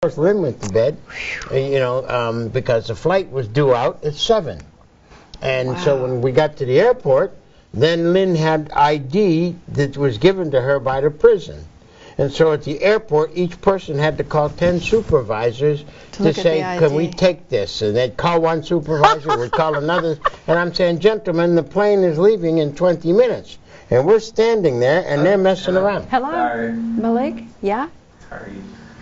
Of course, Lynne went to bed, because the flight was due out at 7. And so when we got to the airport, then Lynne had ID that was given to her by the prison. And so at the airport, each person had to call 10 supervisors to say, can we take this? And they'd call one supervisor, we'd call another. And I'm saying, gentlemen, the plane is leaving in 20 minutes. And we're standing there, and they're messing around. Hello? Sorry. Malik? Yeah? Sorry.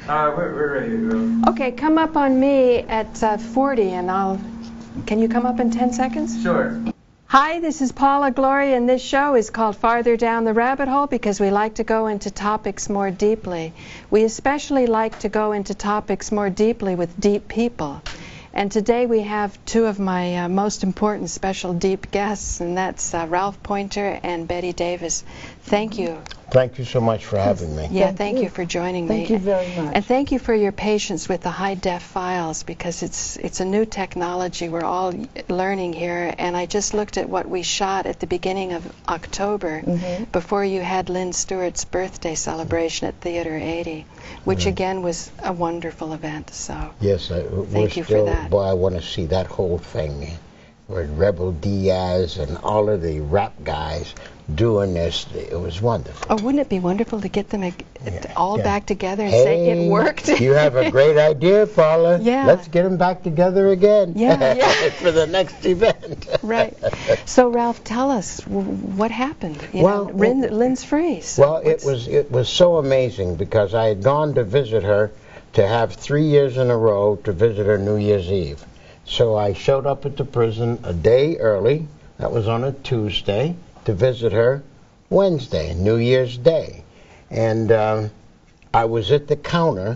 We're ready to go. Okay, come up on me at 40, and can you come up in 10 seconds? Sure. Hi, this is Paula Gloria, and this show is called Farther Down the Rabbit Hole because we like to go into topics more deeply. We especially like to go into topics more deeply with deep people. And today we have two of my most important special deep guests, and that's Ralph Pointer and Betty Davis. Thank you. Thank you so much for having me. Yeah, thank you for joining me. Thank you very much. And thank you for your patience with the high-def files, because it's a new technology we're all learning here. And I just looked at what we shot at the beginning of October, before you had Lynne Stewart's birthday celebration at Theater 80, which again was a wonderful event. So yes, thank you for that. Boy, I want to see that whole thing with Rebel Diaz and all of the rap guys doing this. It was wonderful. Oh, wouldn't it be wonderful to get them all back together and say it worked? You have a great idea, Paula. Yeah. Let's get them back together again. Yeah. For the next event. Right. So, Ralph, tell us what happened. Lynne's free. So it was so amazing because I had gone to visit her to have 3 years in a row to visit her New Year's Eve. So I showed up at the prison a day early. That was on a Tuesday, to visit her Wednesday, New Year's Day. And I was at the counter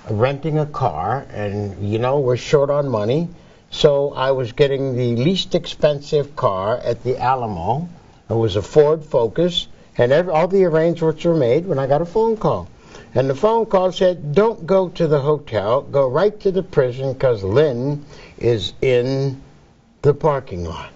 renting a car, and we're short on money, so I was getting the least expensive car at the Alamo. It was a Ford Focus, and all the arrangements were made when I got a phone call. And the phone call said, don't go to the hotel, go right to the prison because Lynne is in the parking lot.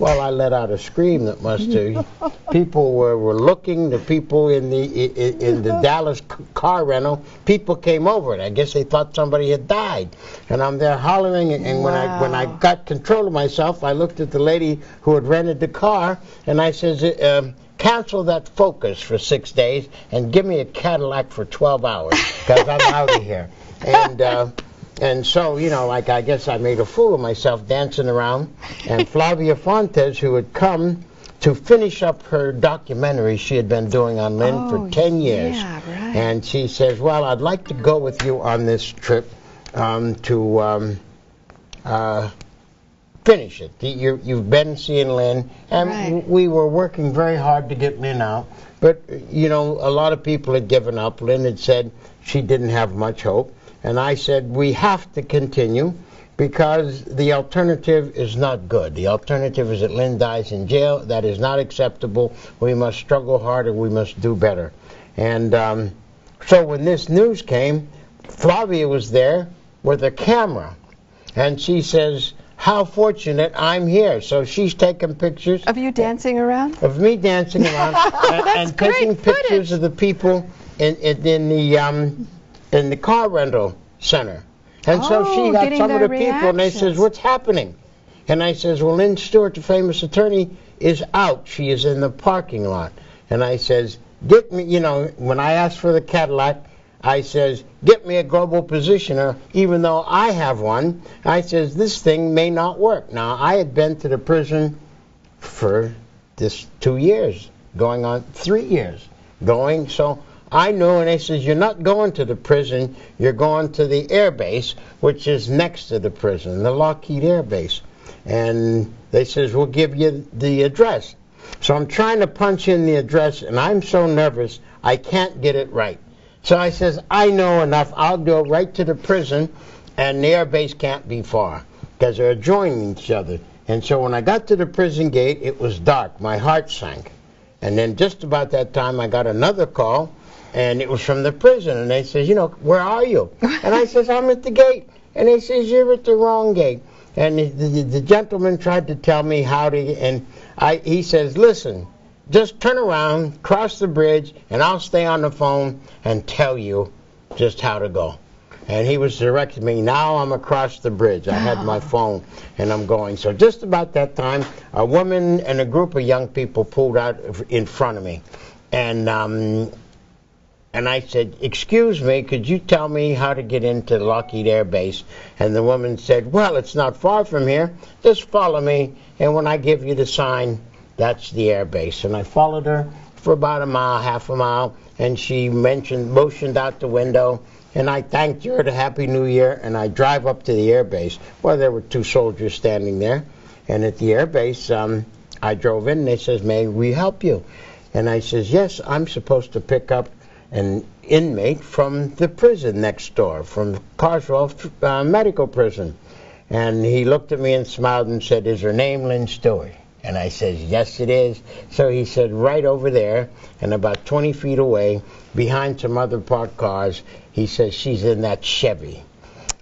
Well, I let out a scream that must have. People were looking. The people in the Dallas car rental, people came over, and I guess they thought somebody had died. And I'm there hollering. And when I got control of myself, I looked at the lady who had rented the car, and I says, cancel that Focus for 6 days and give me a Cadillac for 12 hours because I'm out of here. And so, I guess I made a fool of myself dancing around. And Flavia Fontes, who had come to finish up her documentary she had been doing on Lynne for 10 years. Yeah, right. And she says, well, I'd like to go with you on this trip to finish it. You've been seeing Lynne, and we were working very hard to get Lynne out. But, a lot of people had given up. Lynne had said she didn't have much hope. And I said, we have to continue because the alternative is not good. The alternative is that Lynne dies in jail. That is not acceptable. We must struggle harder. We must do better. And so when this news came, Flavia was there with a camera. And she says, how fortunate I'm here. So she's taking pictures. Of you dancing around? Of me dancing around. and taking pictures of the people in the car rental center. And so she got some of the people, and they says, what's happening? And I says, well, Lynne Stewart, the famous attorney, is out. She is in the parking lot. And I says, get me, when I asked for the Cadillac, I says, get me a global positioner, even though I have one. I says, this thing may not work. Now, I had been to the prison for this 2 years, going on 3 years, so I knew, and they says, you're not going to the prison, you're going to the air base, which is next to the prison, the Lockheed Air Base. And they says, we'll give you the address. So I'm trying to punch in the address, and I'm so nervous, I can't get it right. So I says, I know enough, I'll go right to the prison, and the air base can't be far, because they're adjoining each other. And so when I got to the prison gate, it was dark, my heart sank. And then just about that time, I got another call, and it was from the prison, and they says, where are you? And I says, I'm at the gate. And they says, you're at the wrong gate. And the gentleman tried to tell me how to, and he says, listen, just turn around, cross the bridge, and I'll stay on the phone and tell you just how to go. And he was directing me. Now I'm across the bridge. I had my phone, and I'm going. So just about that time, a woman and a group of young people pulled out in front of me. And I said, "Excuse me, could you tell me how to get into Lockheed Air Base?" And the woman said, "Well, it's not far from here. Just follow me, and when I give you the sign, that's the air base." And I followed her for about a mile, half a mile, and she motioned out the window, and I thanked her, a Happy New Year, and I drive up to the air base. Well, there were 2 soldiers standing there, and at the air base, I drove in, and they says, "May we help you?" And I says, "Yes, I'm supposed to pick up an inmate from the prison next door, from Carswell Medical Prison." And he looked at me and smiled and said, "Is her name Lynne Stewart?" And I said, "Yes, it is." So he said, "Right over there, and about 20 feet away, behind some other parked cars," he says, "she's in that Chevy."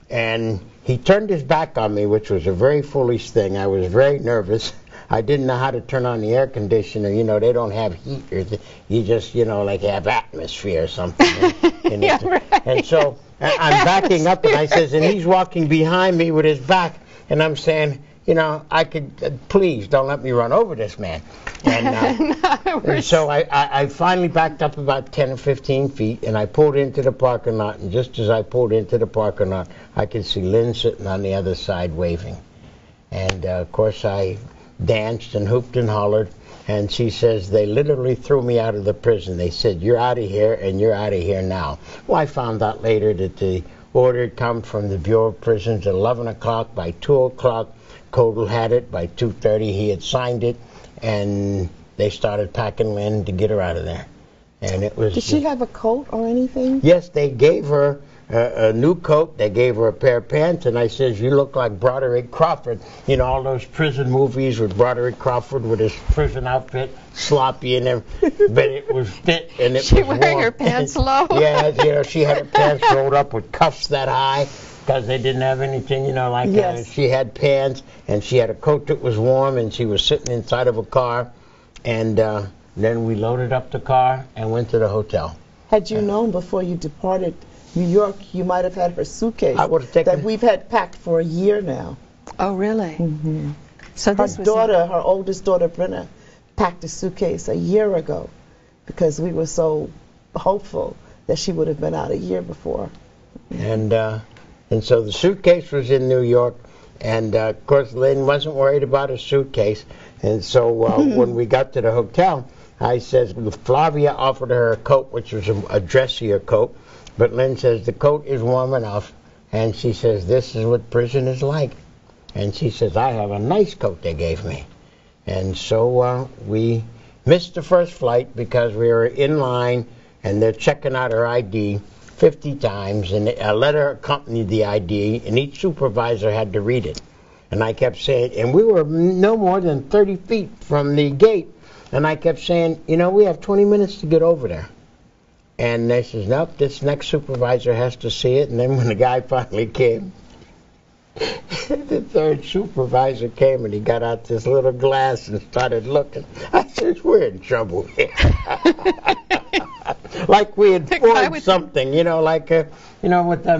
And he turned his back on me, which was a very foolish thing. I was very nervous. I didn't know how to turn on the air conditioner. You know, they don't have heat. You just, like have atmosphere or something. Yeah, right. And so I'm backing up, and I says, and he's walking behind me with his back, and I'm saying, I could, please don't let me run over this man. And so I finally backed up about 10 or 15 feet, and I pulled into the parking lot, and just as I pulled into the parking lot, I could see Lynne sitting on the other side waving. And, of course, I danced and hooped and hollered, and she says, "They literally threw me out of the prison. They said, 'You're out of here, and you're out of here now.'" Well, I found out later that the order had come from the Bureau of Prisons at 11 o'clock. By 2 o'clock, Codal had it. By 2:30, he had signed it, and they started packing Lynne to get her out of there. And it was... Did she have a coat or anything? Yes, they gave her a new coat. They gave her a pair of pants, and I says, "You look like Broderick Crawford." All those prison movies with Broderick Crawford with his prison outfit, sloppy and everything, but it was fit and it was warm. She wearing her pants low. Yeah, she had her pants rolled up with cuffs that high because they didn't have anything, Yes. she had pants, and she had a coat that was warm, and she was sitting inside of a car, and then we loaded up the car and went to the hotel. Had you known before you departed New York, you might have had her suitcase I would have taken that we've had packed for a year now. Oh, really? Mm-hmm. So Her this was daughter, her oldest daughter, Brenna, packed a suitcase a year ago because we were so hopeful that she would have been out a year before. And so the suitcase was in New York, and of course Lynne wasn't worried about her suitcase. And so when we got to the hotel, I says, Flavia offered her a coat, which was a dressier coat, but Lynne says the coat is warm enough, and she says this is what prison is like. And she says, "I have a nice coat they gave me." And so we missed the first flight because we were in line, and they're checking out her ID 50 times, and a letter accompanied the ID, and each supervisor had to read it. And I kept saying, and we were no more than 30 feet from the gate, and I kept saying, we have 20 minutes to get over there. And they says, "Nope, this next supervisor has to see it." And then when the guy finally came, the third supervisor came, and he got out this little glass and started looking. I says, "We're in trouble here." Like we had forged something, like with the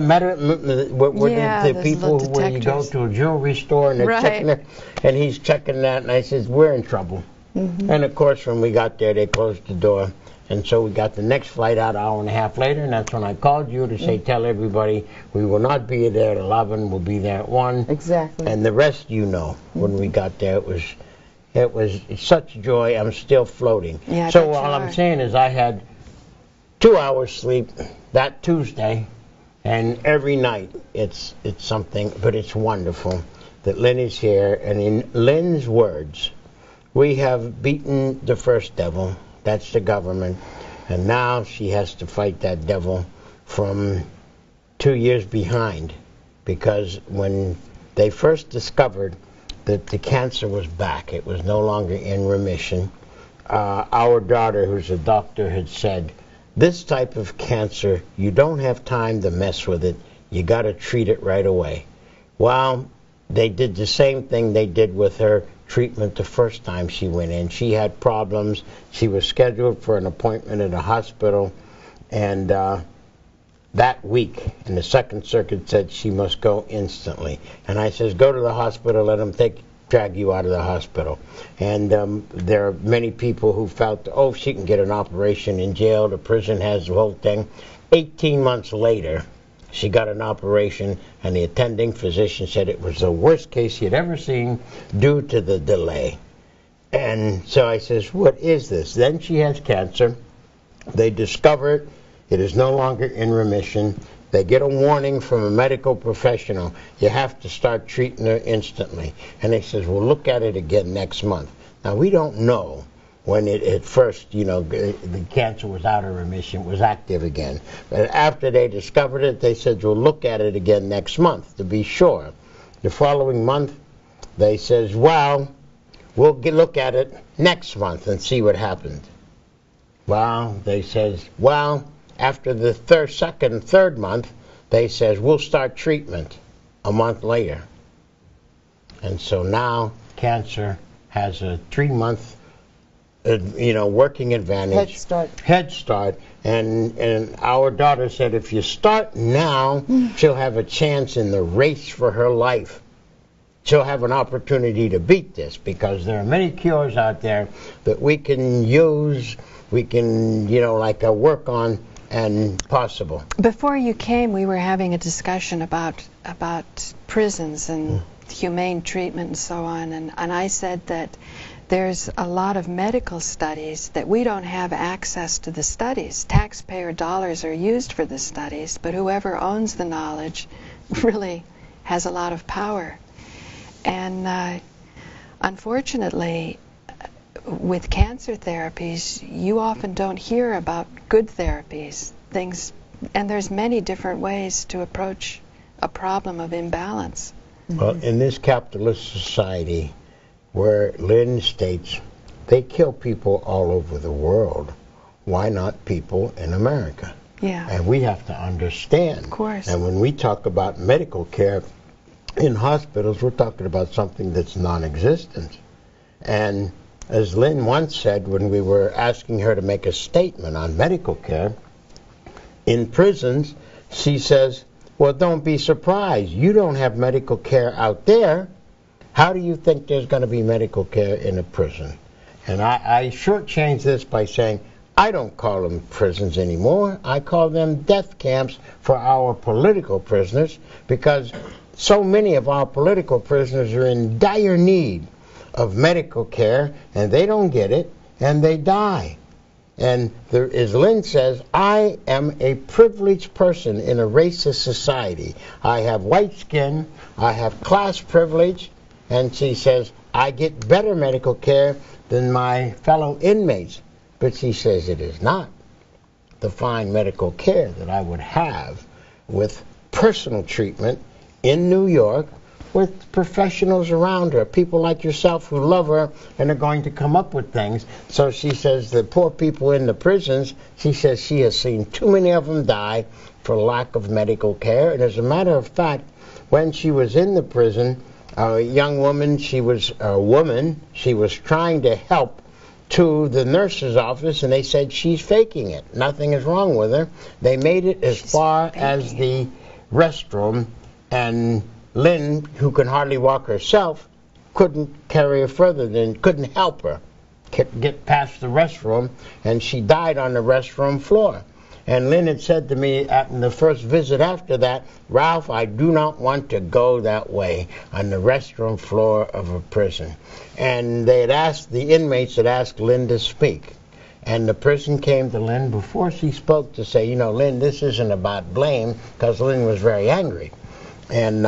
the people where you go to a jewelry store and they're checking it, and he's checking that, and I says, "We're in trouble." Mm-hmm. And of course, when we got there, they closed the door. And so we got the next flight out an hour and a half later, and that's when I called you to say, "Tell everybody we will not be there at 11, we'll be there at 1. Exactly. And the rest when we got there, it was such joy. I'm still floating. Yeah, so all I'm saying is I had 2 hours sleep that Tuesday, and every night it's something, but it's wonderful that Lynne is here. And in Lynne's words, we have beaten the first devil. That's the government. And now she has to fight that devil from 2 years behind, because when they first discovered that the cancer was back, it was no longer in remission, our daughter, who's a doctor, had said, "This type of cancer, you don't have time to mess with it. You got to treat it right away." Well, they did the same thing they did with her treatment the first time she went in. She had problems. She was scheduled for an appointment at a hospital, and that week, and the Second Circuit said she must go instantly. And I says, go to the hospital, let them drag you out of the hospital. And there are many people who felt, oh, she can get an operation in jail, the prison has the whole thing. 18 months later, she got an operation, and the attending physician said it was the worst case he had ever seen due to the delay. And so I says, what is this? Then she has cancer. They discover it. It is no longer in remission. They get a warning from a medical professional. You have to start treating her instantly. And they says, we'll look at it again next month. Now, we don't know when it at first, the cancer was out of remission, was active again. But after they discovered it, they said, we'll look at it again next month to be sure. The following month, they says, well, we'll look at it next month and see what happened. Well, they says, well, after the third month, they says, we'll start treatment a month later. And so now cancer has a 3-month, working advantage. Head start. And our daughter said, if you start now, she'll have a chance in the race for her life. She'll have an opportunity to beat this, because there are many cures out there that we can use, we can, work on, and possible. Before you came, we were having a discussion about prisons and humane treatment and so on, and I said that there's a lot of medical studies that we don't have access to the studies. Taxpayer dollars are used for the studies, but whoever owns the knowledge really has a lot of power. And unfortunately, with cancer therapies, you often don't hear about good therapies, and there's many different ways to approach a problem of imbalance. Well, in this capitalist society, where Lynne states they kill people all over the world, why not people in America? Yeah. And we have to understand. Of course. And when we talk about medical care in hospitals, we're talking about something that's non-existent. And as Lynne once said when we were asking her to make a statement on medical care, in prisons, she says, well, don't be surprised. You don't have medical care out there. How do you think there's going to be medical care in a prison? And I shortchange this by saying, I don't call them prisons anymore. I call them death camps for our political prisoners, because so many of our political prisoners are in dire need of medical care, and they don't get it, and they die. And as Lynne says, I am a privileged person in a racist society. I have white skin, I have class privilege, and she says, I get better medical care than my fellow inmates. But she says it is not the fine medical care that I would have with personal treatment in New York, with professionals around her, people like yourself who love her and are going to come up with things. So she says the poor people in the prisons, she says she has seen too many of them die for lack of medical care. And as a matter of fact, when she was in the prison, a young woman, she was trying to help to the nurse's office, and they said she's faking it. Nothing is wrong with her. They made it as far as the restroom, and Lynne, who can hardly walk herself, couldn't carry her couldn't help her get past the restroom, and she died on the restroom floor. And Lynne had said to me at the first visit after that, Ralph, I do not want to go that way on the restroom floor of a prison. And the inmates had asked Lynne to speak. And the person came to Lynne before she spoke to say, Lynne, this isn't about blame, because Lynne was very angry. And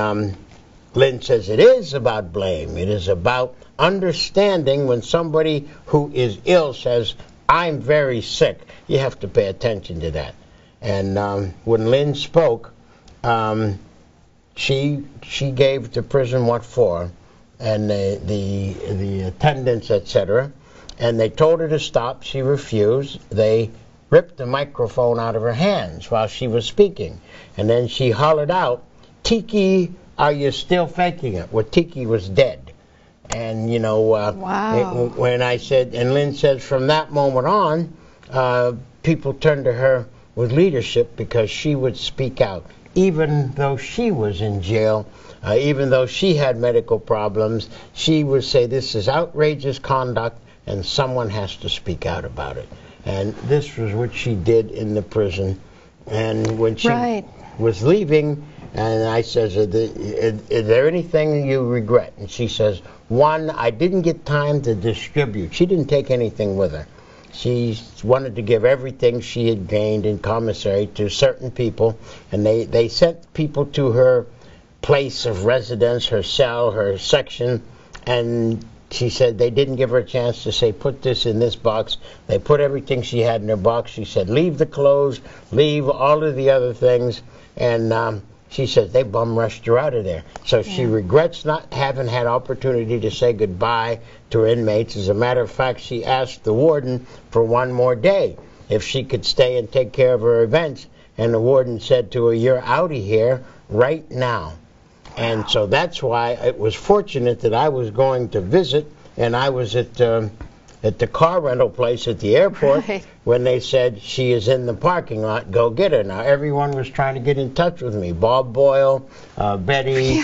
Lynne says it is about blame. It is about understanding when somebody who is ill says, I'm very sick. You have to pay attention to that. And when Lynne spoke, she gave the prison what for, and the attendants, etc. And they told her to stop. She refused. They ripped the microphone out of her hands while she was speaking. And then she hollered out, Tiki, are you still faking it? Well, Tiki was dead. And, wow. When I said, and Lynne says from that moment on, people turned to her with leadership because she would speak out. Even though she was in jail, even though she had medical problems, she would say this is outrageous conduct and someone has to speak out about it. And this was what she did in the prison. And when she was leaving, and I says, is there anything you regret? And she says, one, I didn't get time to distribute. She didn't take anything with her. She wanted to give everything she had gained in commissary to certain people, and they sent people to her place of residence, her cell, her section, and she said they didn't give her a chance to say, put this in this box. They put everything she had in her box. She said, leave the clothes, leave all of the other things, and she said they bum rushed her out of there. So she regrets not having had opportunity to say goodbye to her inmates. As a matter of fact, she asked the warden for one more day if she could stay and take care of her events. And the warden said to her, you're out of here right now. And so that's why it was fortunate that I was going to visit, and I was at the car rental place at the airport when they said she is in the parking lot, go get her. Now everyone was trying to get in touch with me, Bob Boyle, Betty,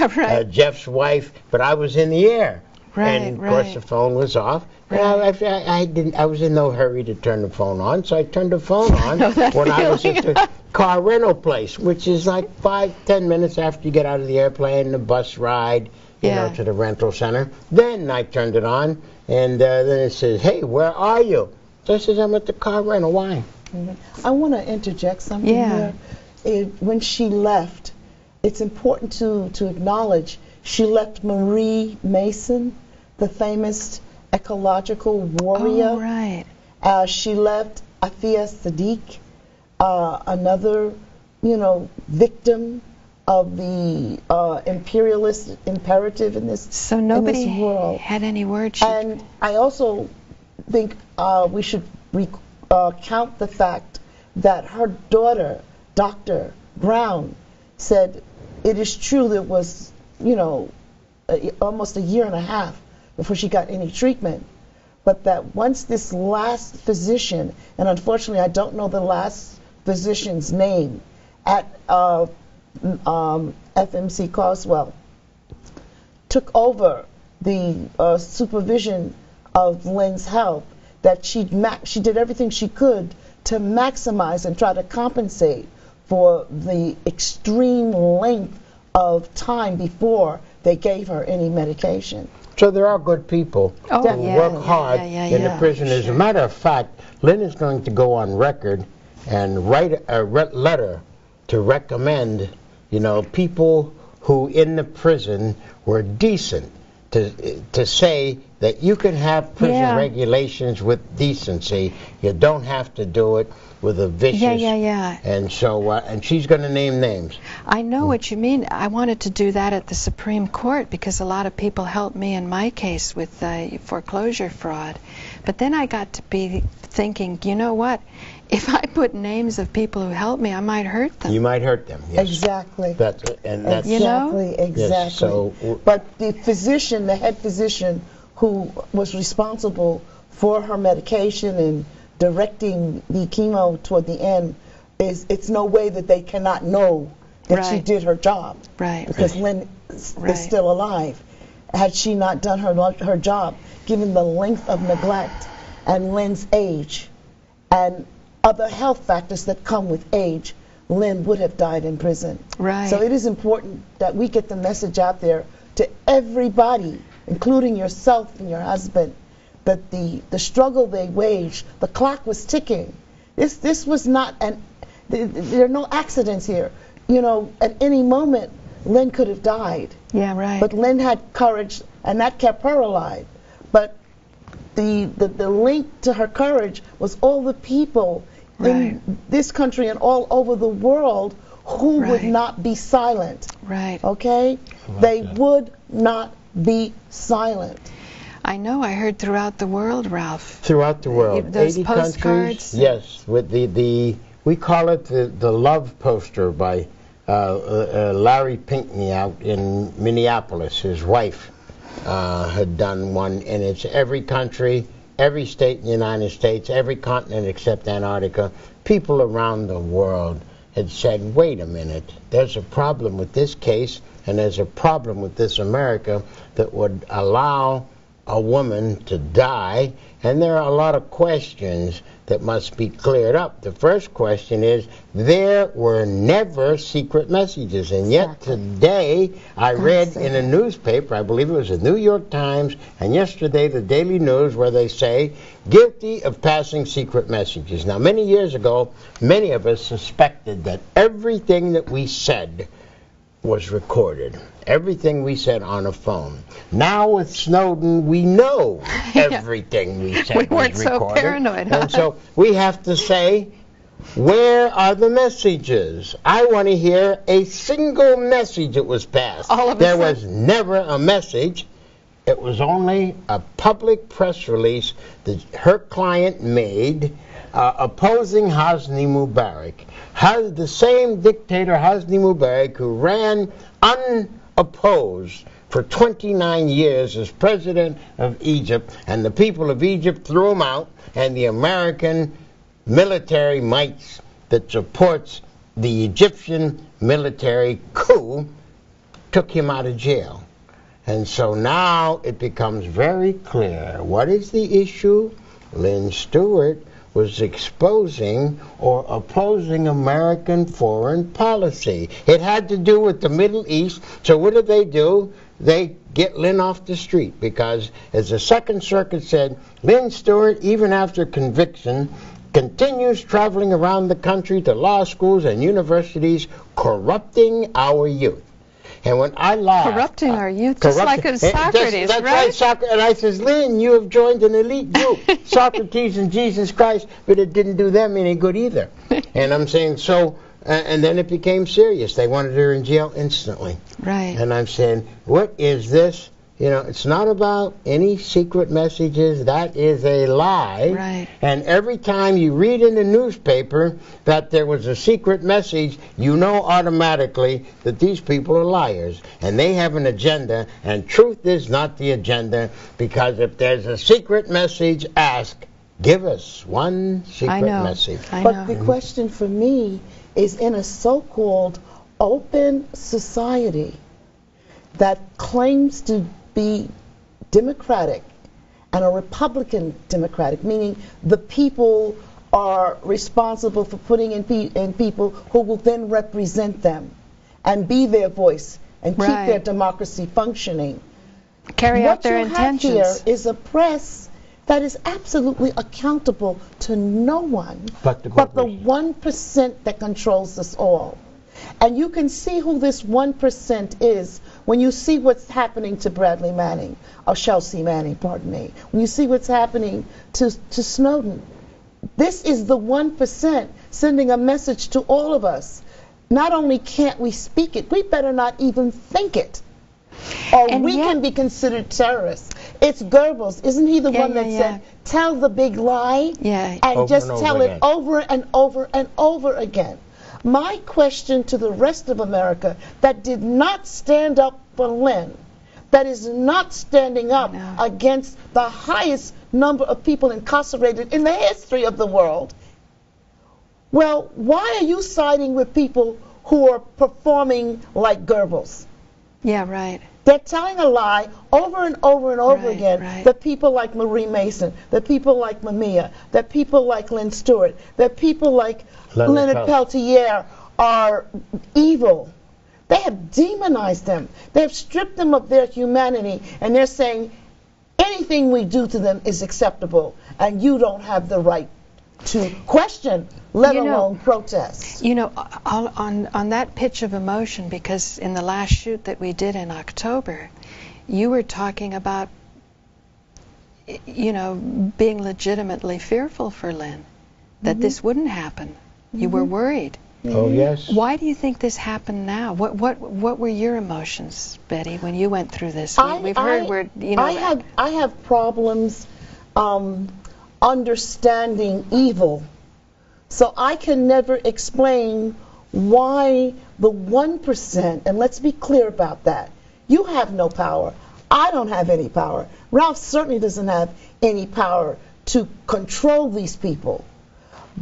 Jeff's wife, but I was in the air. And of course the phone was off. And I was in no hurry to turn the phone on, so I turned the phone on when I was at the car rental place, which is like 5-10 minutes after you get out of the airplane, the bus ride, you know, to the rental center. Then I turned it on, and then it says, hey, where are you? So I says, I'm at the car rental. Why? I want to interject something here. When she left, it's important to acknowledge she left Marie Mason, the famous ecological warrior. She left Afia Sadiq, another, victim of the imperialist imperative in this So nobody in this world. had any word. And I also think we should count the fact that her daughter, Dr. Brown, said it is true that it was, almost a year and a half before she got any treatment, but that once this last physician, and unfortunately I don't know the last physician's name, at FMC Carswell, took over the supervision of Lynne's health, that she did everything she could to maximize and try to compensate for the extreme length of time before they gave her any medication. So there are good people who work hard in the prison. As a matter of fact, Lynne is going to go on record and write a letter to recommend, people who in the prison were decent, to say that you can have prison regulations with decency. You don't have to do it with a vicious. And so, and she's going to name names. I know what you mean. I wanted to do that at the Supreme Court because a lot of people helped me in my case with foreclosure fraud. But then I got to be thinking, you know what? If I put names of people who helped me, I might hurt them. You might hurt them. Yes. Exactly. That's exactly. Yes, so, but the physician, the head physician, who was responsible for her medication and directing the chemo toward the end, it's no way that they cannot know that she did her job. Because Lynne is still alive. Had she not done her job, given the length of neglect and Lynne's age and other health factors that come with age, Lynne would have died in prison. So it is important that we get the message out there to everybody, including yourself and your husband, that the struggle they waged, the clock was ticking. This was not there are no accidents here. At any moment, Lynne could have died. But Lynne had courage, and that kept her alive. But the link to her courage was all the people in this country and all over the world who would not be silent. Okay? They would not be silent. I know. I heard throughout the world, Ralph. Throughout the world. Those 80 postcards. Countries, yes. With we call it the love poster by Larry Pinckney out in Minneapolis. His wife had done one, and it's every country, every state in the United States, every continent except Antarctica, people around the world had said, wait a minute, there's a problem with this case, and there's a problem with this America that would allow a woman to die, and there are a lot of questions that must be cleared up. The first question is, there were never secret messages, and yet today I read in a newspaper, I believe it was the New York Times, and yesterday the Daily News, where they say, guilty of passing secret messages. Now, many years ago, many of us suspected that everything that we said was recorded. Everything we said on a phone. Now with Snowden, we know everything we said was recorded. We weren't so paranoid, huh? And so we have to say, where are the messages? I want to hear a single message that was passed. There was never a message. It was only a public press release that her client made opposing Hosni Mubarak. The same dictator, Hosni Mubarak, who ran unopposed for 29 years as president of Egypt, and the people of Egypt threw him out, and the American military might that supports the Egyptian military coup took him out of jail. And so now it becomes very clear. What is the issue? Lynne Stewart was exposing or opposing American foreign policy. It had to do with the Middle East. So what do? They get Lynne off the street because, as the Second Circuit said, Lynne Stewart, even after conviction, continues traveling around the country to law schools and universities, corrupting our youth. And when I laughed... Corrupting our youth, just like Socrates, that's right? And I says, Lynne, you have joined an elite group, Socrates and Jesus Christ, but it didn't do them any good either. And I'm saying, so, and then it became serious. They wanted her in jail instantly. Right. And I'm saying, what is this? You know, it's not about any secret messages. That is a lie. Right. And every time you read in the newspaper that there was a secret message, you know automatically that these people are liars. And they have an agenda, and truth is not the agenda, because if there's a secret message, ask, give us one secret message. But the question for me is, in a so-called open society that claims to be democratic and a Republican democratic, meaning the people are responsible for putting in people who will then represent them and be their voice and keep their democracy functioning. Carry out their intentions. What you have here is a press that is absolutely accountable to no one but the 1% that controls us all. And you can see who this 1% is when you see what's happening to Bradley Manning, or Chelsea Manning, pardon me. When you see what's happening to Snowden. This is the 1% sending a message to all of us. Not only can't we speak it, we better not even think it. Or we can be considered terrorists. It's Goebbels. Isn't he the one that said, tell the big lie? And just tell it over and over and over again. My question to the rest of America that did not stand up for Lynne, that is not standing up against the highest number of people incarcerated in the history of the world, well, why are you siding with people who are performing like Goebbels? Yeah, right. They're telling a lie over and over and over again. That people like Marie Mason, that people like Mamiya, that people like Lynne Stewart, that people like Leonard Peltier are evil. They have demonized them. They have stripped them of their humanity, and they're saying anything we do to them is acceptable, and you don't have the right to question, let alone protest. You know, on that pitch of emotion, because in the last shoot that we did in October, you were talking about, you know, being legitimately fearful for Lynne, that this wouldn't happen. You were worried. Oh, yes. Why do you think this happened now? What were your emotions, Betty, when you went through this? We've heard where, you know... I have problems understanding evil. So I can never explain why the 1%, and let's be clear about that, you have no power. I don't have any power. Ralph certainly doesn't have any power to control these people.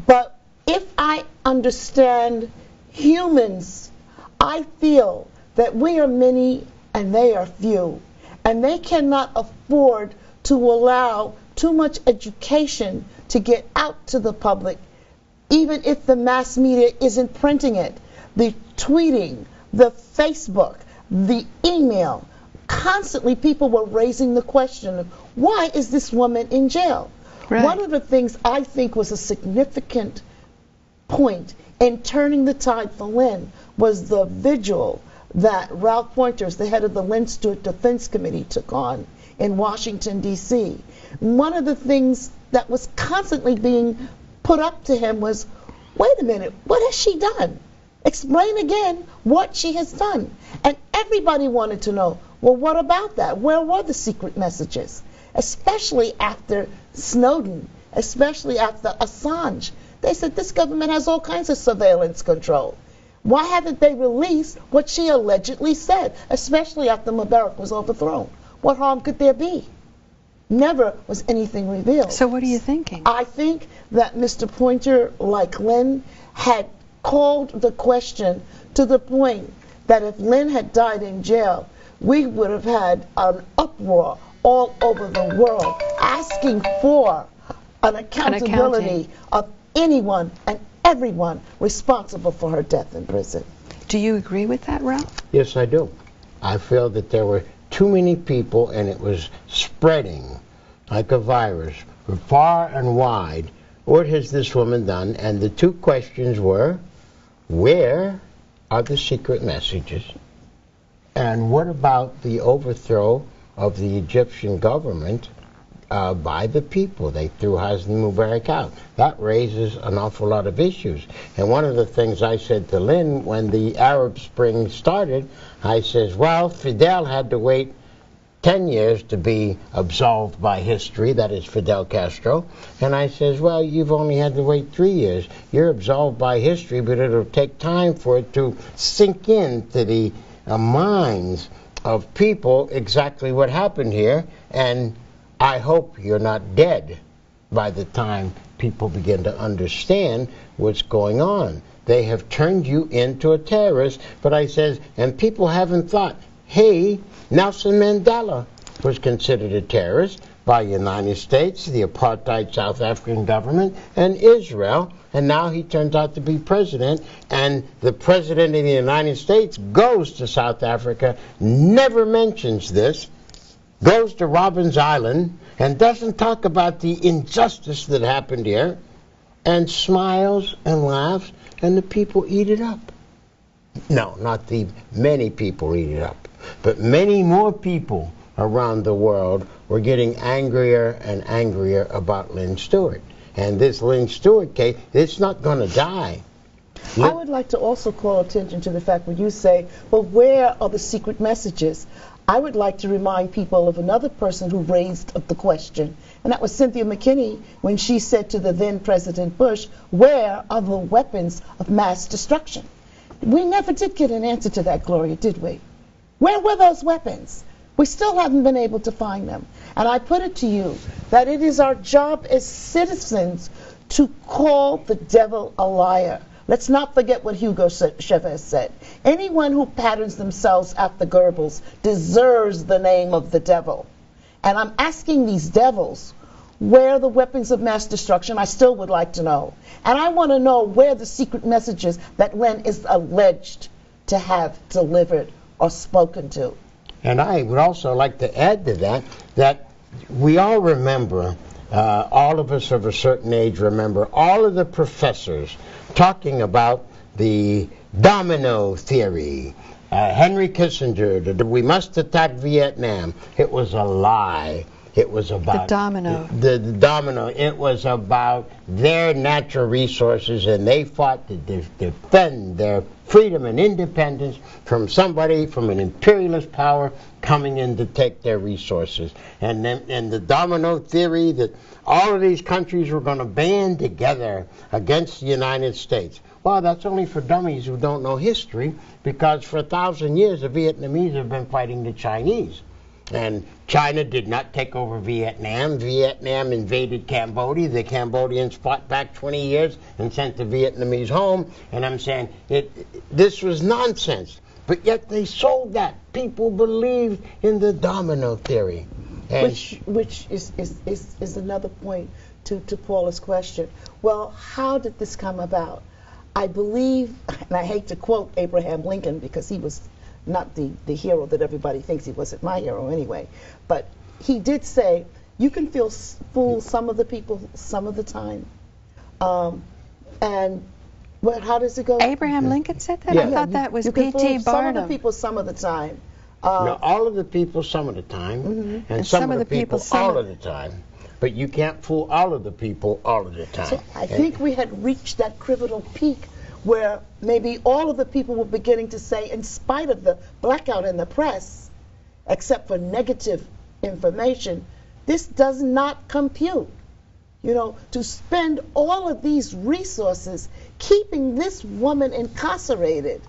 But if I understand humans, I feel that we are many and they are few, and they cannot afford to allow too much education to get out to the public, even if the mass media isn't printing it. The tweeting, the Facebook, the email, constantly people were raising the question, why is this woman in jail? Right. One of the things I think was a significant point in turning the tide for Lynne was the vigil that Ralph Pointers, the head of the Lynne Stewart Defense Committee, took on in Washington, D.C. One of the things that was constantly being put up to him was, wait a minute, what has she done? Explain again what she has done. And everybody wanted to know, well, what about that? Where were the secret messages? Especially after Snowden, especially after Assange. They said this government has all kinds of surveillance control. Why haven't they released what she allegedly said, especially after Mubarak was overthrown? What harm could there be? Never was anything revealed. So what are you thinking? I think that Mr. Pointer, like Lynne, had called the question to the point that if Lynne had died in jail, we would have had an uproar all over the world asking for an accountability of anyone and everyone responsible for her death in prison. Do you agree with that, Ralph? Yes, I do. I feel that there were too many people and it was spreading like a virus far and wide. What has this woman done? And the two questions were, where are the secret messages? And what about the overthrow of the Egyptian government by the people? They threw Hosni Mubarak out. That raises an awful lot of issues. And one of the things I said to Lynne when the Arab Spring started, I says, well, Fidel had to wait 10 years to be absolved by history, that is Fidel Castro. And I says, well, you've only had to wait 3 years. You're absolved by history, but it'll take time for it to sink into the minds of people exactly what happened here. And I hope you're not dead by the time people begin to understand what's going on. They have turned you into a terrorist, but I says, and people haven't thought, hey, Nelson Mandela was considered a terrorist by the United States, the apartheid South African government, and Israel, and now he turns out to be president, and the president of the United States goes to South Africa, never mentions this, goes to Robben Island, and doesn't talk about the injustice that happened here, and smiles and laughs, and the people eat it up. No, not the many people eat it up, but many more people around the world were getting angrier and angrier about Lynne Stewart. And this Lynne Stewart case, it's not going to die. I would like to also call attention to the fact when you say, well, where are the secret messages? I would like to remind people of another person who raised the question, and that was Cynthia McKinney when she said to the then President Bush, where are the weapons of mass destruction? We never did get an answer to that, Gloria, did we? Where were those weapons? We still haven't been able to find them. And I put it to you that it is our job as citizens to call the devil a liar. Let's not forget what Hugo Chavez said. Anyone who patterns themselves after Goebbels deserves the name of the devil. And I'm asking these devils, where are the weapons of mass destruction? I still would like to know. And I want to know where the secret messages that Lynne is alleged to have delivered or spoken to. And I would also like to add to that we all remember, all of us of a certain age remember, all of the professors talking about the domino theory. Henry Kissinger, that we must attack Vietnam. It was a lie. It was about the domino. The domino. It was about their natural resources, and they fought to defend their freedom and independence from somebody, from an imperialist power coming in to take their resources. And the domino theory that all of these countries were going to band together against the United States. Well, that's only for dummies who don't know history, because for 1,000 years the Vietnamese have been fighting the Chinese. And China did not take over Vietnam. Vietnam invaded Cambodia. The Cambodians fought back 20 years and sent the Vietnamese home. And I'm saying this was nonsense. But yet they sold that. People believed in the domino theory. And which is another point to Paula's question. Well, how did this come about? I believe, and I hate to quote Abraham Lincoln because he was not the hero that everybody thinks he wasn't my hero anyway, but he did say, you can fool some of the people some of the time. And well, how does it go? Abraham Lincoln said that? Yeah. I thought that was P.T. Barnum. Some of the people some of the time. No, all of the people some of the time, and some of the people all of the time. But you can't fool all of the people all of the time. So I think we had reached that critical peak where maybe all of the people were beginning to say, in spite of the blackout in the press, except for negative information, this does not compute. You know, to spend all of these resources keeping this woman incarcerated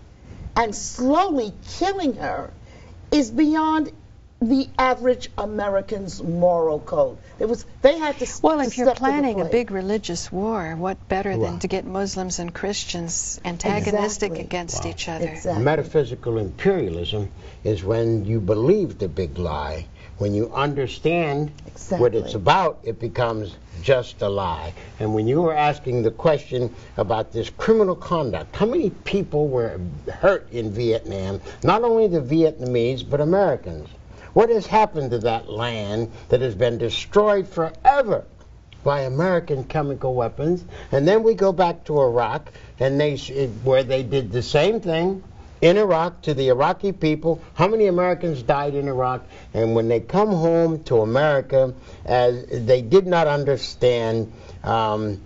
and slowly killing her is beyond the average American's moral code. They had to. Well, if you're planning a big religious war, what better than to get Muslims and Christians antagonistic against each other? Exactly. Metaphysical imperialism is when you believe the big lie. When you understand what it's about, it becomes just a lie. And when you were asking the question about this criminal conduct, how many people were hurt in Vietnam? Not only the Vietnamese, but Americans. What has happened to that land that has been destroyed forever by American chemical weapons? And then we go back to Iraq, and where they did the same thing in Iraq to the Iraqi people. How many Americans died in Iraq? And when they come home to America, as they did not understand, and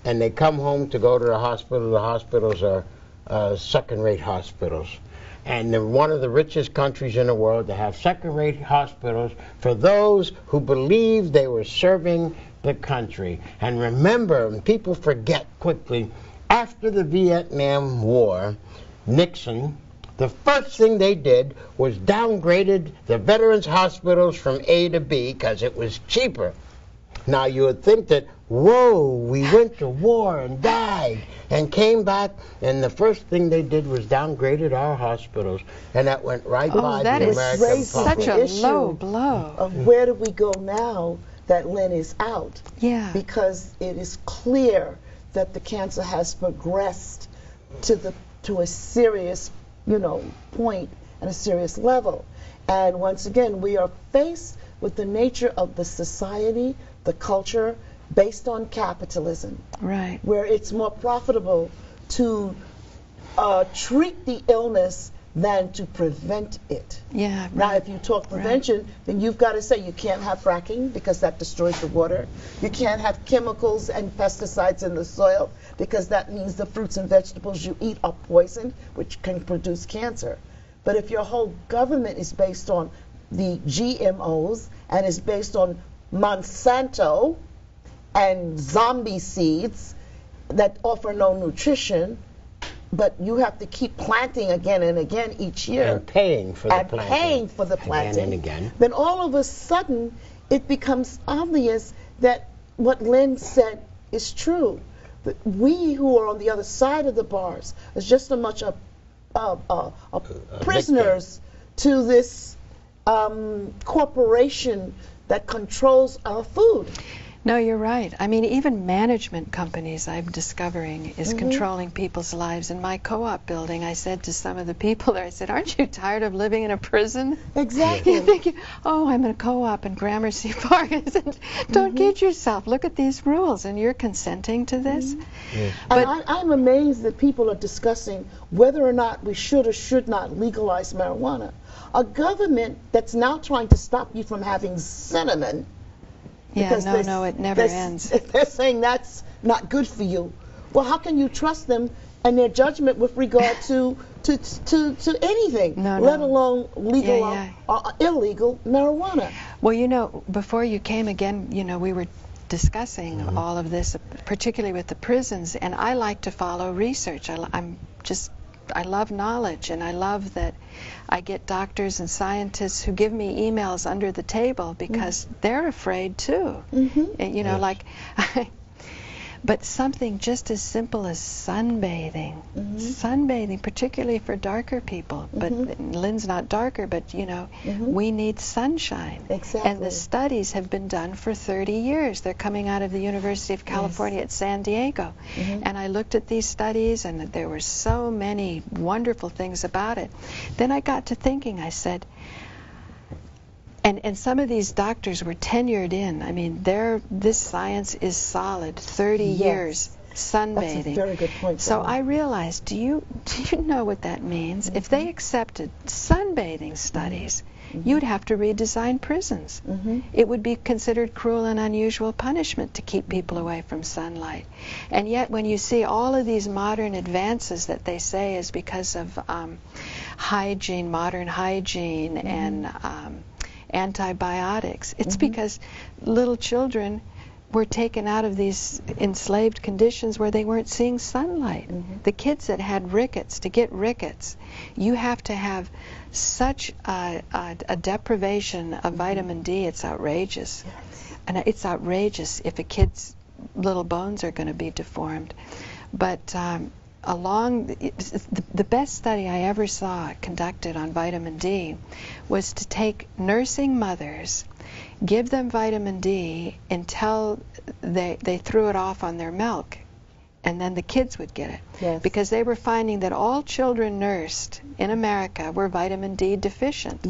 they come home to go to the hospitals are second-rate hospitals. And they're one of the richest countries in the world to have second-rate hospitals for those who believed they were serving the country. And remember, people forget quickly, after the Vietnam War, Nixon, the first thing they did was downgraded the veterans' hospitals from A to B because it was cheaper. Now you would think that, whoa, we went to war and died and came back, and the first thing they did was downgraded our hospitals, and that went right by the American public. Such a low blow. Of where do we go now that Lynne is out? Yeah. Because it is clear that the cancer has progressed to a serious, point and a serious level. And once again, we are faced with the nature of the society, the culture, based on capitalism. Right. Where it's more profitable to treat the illness than to prevent it. Yeah. Right. Now, if you talk prevention, then you've got to say you can't have fracking because that destroys the water. You can't have chemicals and pesticides in the soil because that means the fruits and vegetables you eat are poisoned, which can produce cancer. But if your whole government is based on the GMOs and is based on Monsanto and zombie seeds that offer no nutrition, but you have to keep planting again and again each year. And paying for the planting. Paying for the planting. Again and again. Then all of a sudden, it becomes obvious that what Lynne said is true. That we who are on the other side of the bars is just as much prisoners to this corporation that controls our food. No, you're right. I mean, even management companies, I'm discovering, is controlling people's lives. In my co-op building, I said to some of the people there, I said, aren't you tired of living in a prison? Exactly. You're thinking, oh, I'm in a co-op in Gramercy Park. I said, don't kid yourself. Look at these rules, and you're consenting to this? But I'm amazed that people are discussing whether or not we should or should not legalize marijuana. A government that's now trying to stop you from having cinnamon. Yeah, no, it never ends. They're saying that's not good for you. Well, how can you trust them and their judgment with regard to anything, let alone legal or illegal marijuana? Well, before you came again, we were discussing all of this, particularly with the prisons, and I like to follow research. I'm just I love knowledge, and I love that I get doctors and scientists who give me emails under the table because they're afraid too. And, you know, like, but something just as simple as sunbathing. Sunbathing, particularly for darker people. But Lynne's not darker, but, you know, we need sunshine. Exactly. And the studies have been done for 30 years. They're coming out of the University of California at San Diego. And I looked at these studies, and there were so many wonderful things about it. Then I got to thinking, I said, and some of these doctors were tenured in. I mean, this science is solid. 30 years sunbathing. That's a very good point. So I realized, do you know what that means? If they accepted sunbathing studies, you'd have to redesign prisons. It would be considered cruel and unusual punishment to keep people away from sunlight. And yet when you see all of these modern advances that they say is because of hygiene, modern hygiene, and antibiotics, it's because little children were taken out of these enslaved conditions where they weren't seeing sunlight. The kids that had rickets, to get rickets, you have to have such a deprivation of vitamin D, it's outrageous. And it's outrageous if a kid's little bones are going to be deformed. But the best study I ever saw conducted on vitamin D was to take nursing mothers, give them vitamin D until they threw it off on their milk, and then the kids would get it. Because they were finding that all children nursed in America were vitamin D deficient.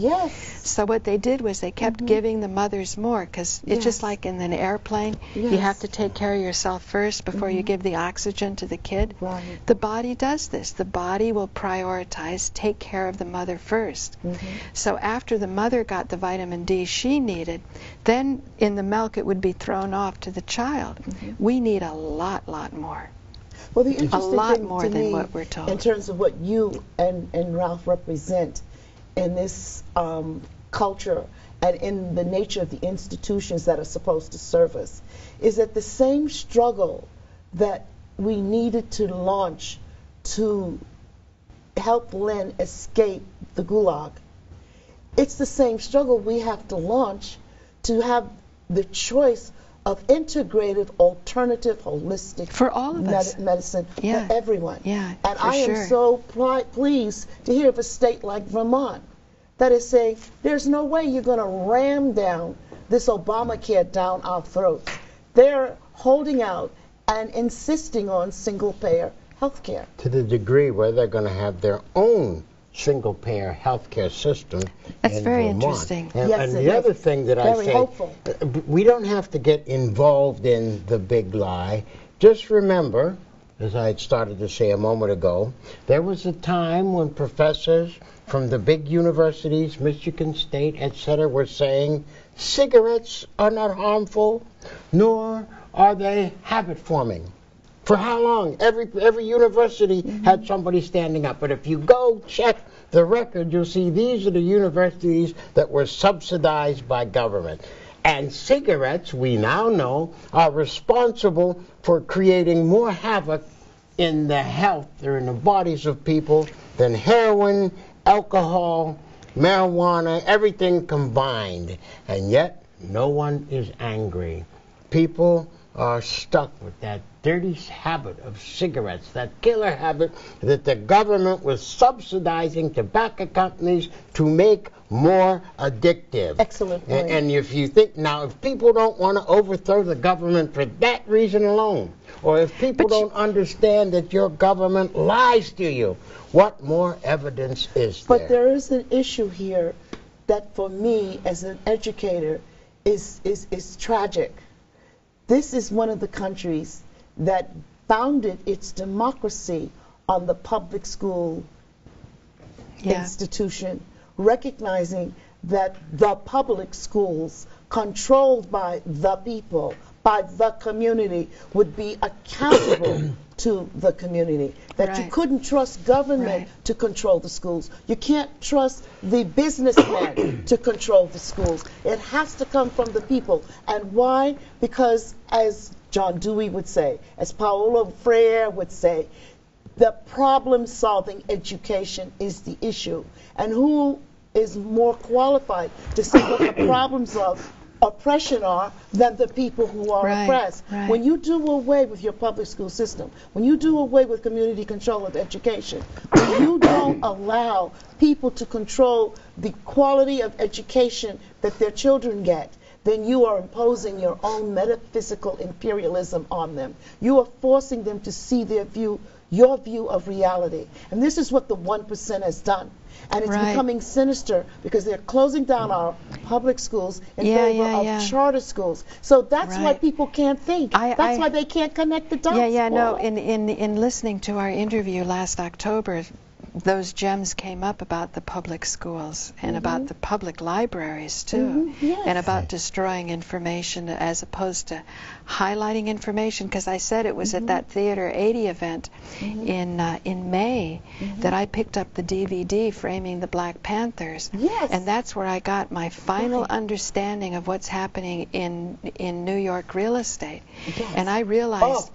So what they did was they kept giving the mothers more, because it's just like in an airplane. You have to take care of yourself first before you give the oxygen to the kid. The body does this. The body will prioritize, take care of the mother first. So after the mother got the vitamin D she needed, then in the milk it would be thrown off to the child. We need a lot more. Well, the interesting a lot thing more to than me, what we're told. in terms of what you and Ralph represent in this culture and in the nature of the institutions that are supposed to serve us, is that the same struggle that we needed to launch to help Lynne escape the gulag, it's the same struggle we have to launch to have the choice of integrative, alternative, holistic for all of us. Medicine for everyone. And I am so pleased to hear of a state like Vermont that is saying there's no way you're going to ram down this Obamacare down our throats. They're holding out and insisting on single-payer health care. To the degree where they're going to have their own single-payer healthcare system. That's very Vermont. Interesting. And the other thing that I say, hopeful. We don't have to get involved in the big lie. Just remember, as I had started to say a moment ago, there was a time when professors from the big universities, Michigan State, etc., were saying cigarettes are not harmful, nor are they habit-forming. For how long? Every university had somebody standing up. But if you go check the record, you'll see these are the universities that were subsidized by government. And cigarettes, we now know, are responsible for creating more havoc in the health or in the bodies of people than heroin, alcohol, marijuana, everything combined. And yet, no one is angry. People are stuck with that dirty habit of cigarettes, that killer habit that the government was subsidizing tobacco companies to make more addictive. Excellent point. And if you think, now, if people don't want to overthrow the government for that reason alone, or if people don't understand that your government lies to you, what more evidence is there? But there is an issue here that for me as an educator is tragic. This is one of the countries that founded its democracy on the public school institution, recognizing that the public schools controlled by the people, by the community, would be accountable to the community, that you couldn't trust government to control the schools. You can't trust the businessmen to control the schools. It has to come from the people. And why? Because, as John Dewey would say, as Paula Gloria would say, The problem-solving education is the issue. And who is more qualified to say what the problems of oppression are than the people who are oppressed? Right. When you do away with your public school system, when you do away with community control of education, when you don't allow people to control the quality of education that their children get, then you are imposing your own metaphysical imperialism on them. You are forcing them to see your view of reality. And this is what the 1% has done. And it's becoming sinister because they're closing down our public schools in favor of charter schools. So that's why people can't think. That's why they can't connect the dots. No, in listening to our interview last October, those gems came up about the public schools and about the public libraries too, and about destroying information as opposed to highlighting information, because I said it was at that Theater 80 event in May that I picked up the DVD Framing the Black Panthers, and that's where I got my final understanding of what's happening in New York real estate. And I realized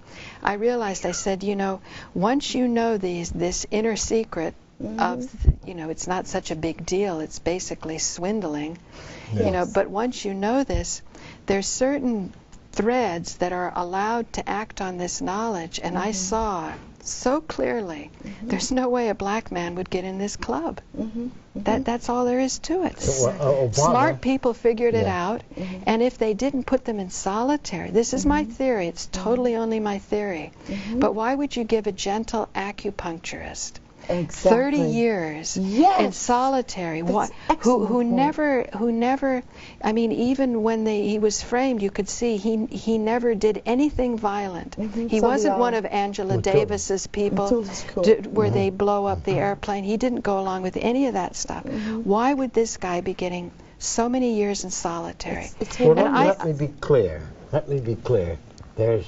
I said, you know, once you know this inner secret of, you know, it's not such a big deal, it's basically swindling, you know, but once you know this, there's certain threads that are allowed to act on this knowledge, and I saw so clearly there's no way a black man would get in this club. That's all there is to it. Smart people figured it out, and if they didn't put them in solitary, this is my theory, it's totally only my theory, but why would you give a gentle acupuncturist 30 years in solitary, who never, I mean, even when he was framed, you could see he never did anything violent. He wasn't one of Angela Davis's people where they blow up the airplane. He didn't go along with any of that stuff. Why would this guy be getting so many years in solitary? Let me be clear. Let me be clear. There's